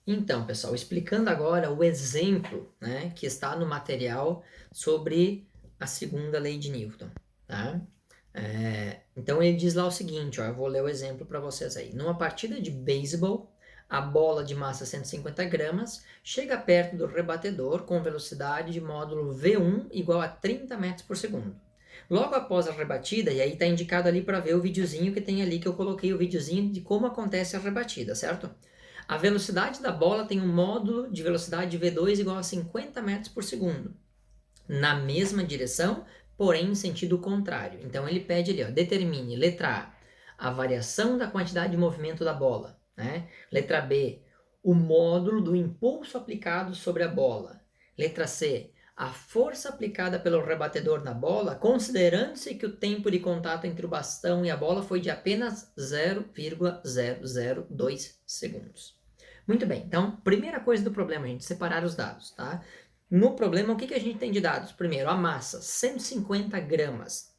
Então, pessoal, explicando agora o exemplo, né, que está no material sobre a segunda lei de Newton, tá? Então ele diz lá o seguinte, ó, eu vou ler o exemplo para vocês aí. Numa partida de beisebol, a bola de massa 150 gramas chega perto do rebatedor com velocidade de módulo V1 igual a 30 metros por segundo. Logo após a rebatida, e aí está indicado ali para ver o videozinho que tem ali, que eu coloquei o videozinho de como acontece a rebatida, certo? A velocidade da bola tem um módulo de velocidade V2 igual a 50 metros por segundo, na mesma direção, porém em sentido contrário. Então ele pede ali, ó, determine, letra A variação da quantidade de movimento da bola, né? Letra B, o módulo do impulso aplicado sobre a bola. Letra C, a força aplicada pelo rebatedor na bola, considerando-se que o tempo de contato entre o bastão e a bola foi de apenas 0,002 segundos. Muito bem, então, primeira coisa do problema, gente, separar os dados, tá? No problema, o que a gente tem de dados? Primeiro, a massa, 150 gramas.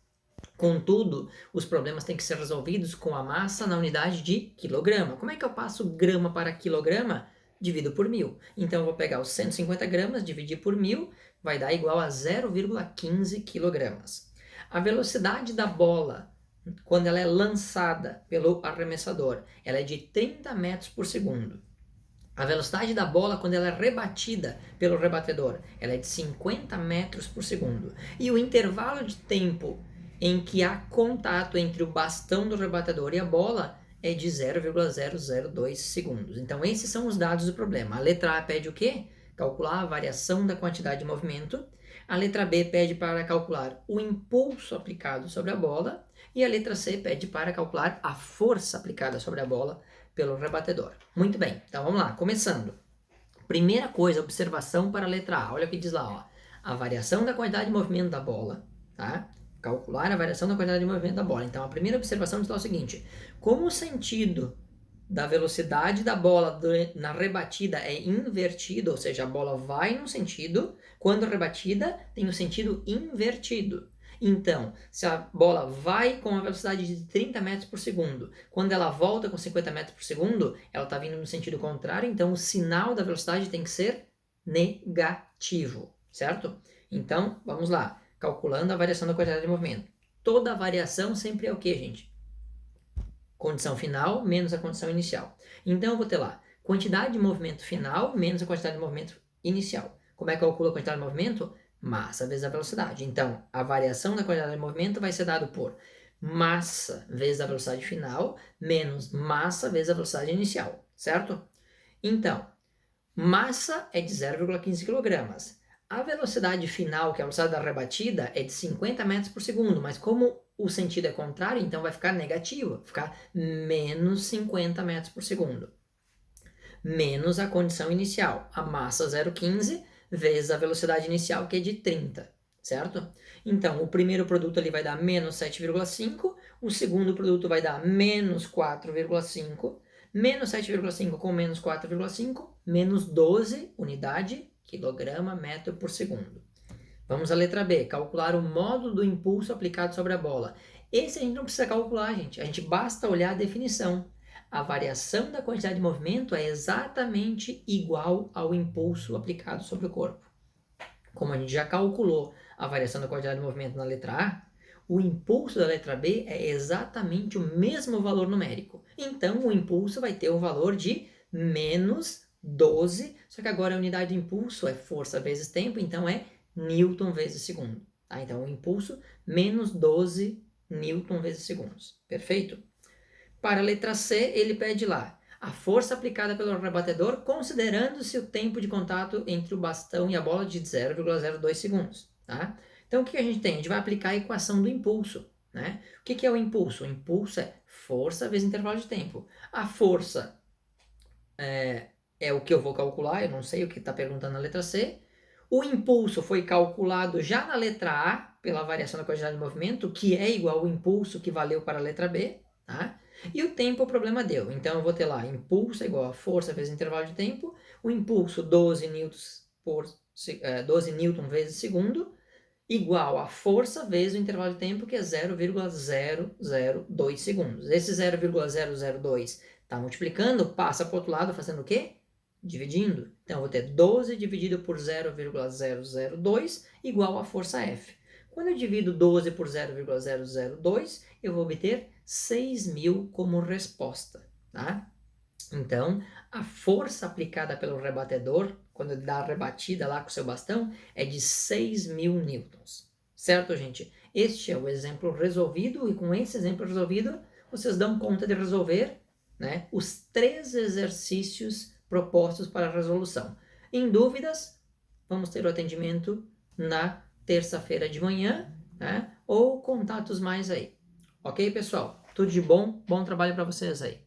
Contudo, os problemas têm que ser resolvidos com a massa na unidade de quilograma. Como é que eu passo grama para quilograma? Divido por 1.000. Então, eu vou pegar os 150 gramas, dividir por 1.000, vai dar igual a 0,15 quilogramas. A velocidade da bola, quando ela é lançada pelo arremessador, ela é de 30 metros por segundo. A velocidade da bola, quando ela é rebatida pelo rebatedor, ela é de 50 metros por segundo. E o intervalo de tempo em que há contato entre o bastão do rebatedor e a bola é de 0,002 segundos. Então, esses são os dados do problema. A letra A pede o quê? Calcular a variação da quantidade de movimento. A letra B pede para calcular o impulso aplicado sobre a bola. E a letra C pede para calcular a força aplicada sobre a bola pelo rebatedor. Muito bem, então vamos lá, começando. Primeira coisa, observação para a letra A. Olha o que diz lá, ó. A variação da quantidade de movimento da bola, tá? Calcular a variação da quantidade de movimento da bola. Então, a primeira observação diz lá o seguinte: como o sentido da velocidade da bola na rebatida é invertido, ou seja, a bola vai num sentido, quando rebatida tem o sentido invertido. Então, se a bola vai com a velocidade de 30 metros por segundo, quando ela volta com 50 metros por segundo, ela está vindo no sentido contrário, então o sinal da velocidade tem que ser negativo, certo? Então, vamos lá, calculando a variação da quantidade de movimento. Toda variação sempre é o que, gente? Condição final menos a condição inicial. Então, eu vou ter lá quantidade de movimento final menos a quantidade de movimento inicial. Como é que eu calculo a quantidade de movimento? Massa vezes a velocidade. Então, a variação da quantidade de movimento vai ser dado por massa vezes a velocidade final menos massa vezes a velocidade inicial, certo? Então, massa é de 0,15 kg. A velocidade final, que é a velocidade da rebatida, é de 50 metros por segundo, mas como o sentido é contrário, então vai ficar negativo, vai ficar menos 50 metros por segundo. Menos a condição inicial, a massa 0,15 vezes a velocidade inicial, que é de 30, certo? Então, o primeiro produto ali vai dar menos 7,5, o segundo produto vai dar menos 4,5, menos 7,5 com menos 4,5, menos 12 unidade, quilograma, metro por segundo. Vamos à letra B, calcular o módulo do impulso aplicado sobre a bola. Esse a gente não precisa calcular, gente. A gente basta olhar a definição. A variação da quantidade de movimento é exatamente igual ao impulso aplicado sobre o corpo. Como a gente já calculou a variação da quantidade de movimento na letra A, o impulso da letra B é exatamente o mesmo valor numérico. Então, o impulso vai ter o valor de menos 12, só que agora a unidade de impulso é força vezes tempo, então é Newton vezes segundo. Tá? Então, o impulso, menos 12 Newton vezes segundos. Perfeito? Para a letra C, ele pede lá a força aplicada pelo rebatedor, considerando-se o tempo de contato entre o bastão e a bola de 0,02 segundos. Tá? Então, o que a gente tem? A gente vai aplicar a equação do impulso. Né? O que é o impulso? O impulso é força vezes intervalo de tempo. A força é o que eu vou calcular, eu não sei o que está perguntando na letra C. O impulso foi calculado já na letra A, pela variação da quantidade de movimento, que é igual ao impulso que valeu para a letra B. Tá? E o tempo o problema deu. Então eu vou ter lá impulso é igual a força vezes intervalo de tempo. O impulso 12 newtons, 12 newton vezes segundo, igual a força vezes o intervalo de tempo, que é 0,002 segundos. Esse 0,002 está multiplicando, passa para o outro lado fazendo o quê? dividindo. Então, eu vou ter 12 dividido por 0,002 igual a força F. Quando eu divido 12 por 0,002, eu vou obter 6.000 como resposta, tá? Então, a força aplicada pelo rebatedor, quando ele dá a rebatida lá com o seu bastão, é de 6.000 newtons. Certo, gente? Este é o exemplo resolvido, e com esse exemplo resolvido, vocês dão conta de resolver, né, os 3 exercícios propostos para a resolução. Em dúvidas, vamos ter o atendimento na terça-feira de manhã, né, ou contatos mais aí. Ok, pessoal? Tudo de bom, bom trabalho para vocês aí.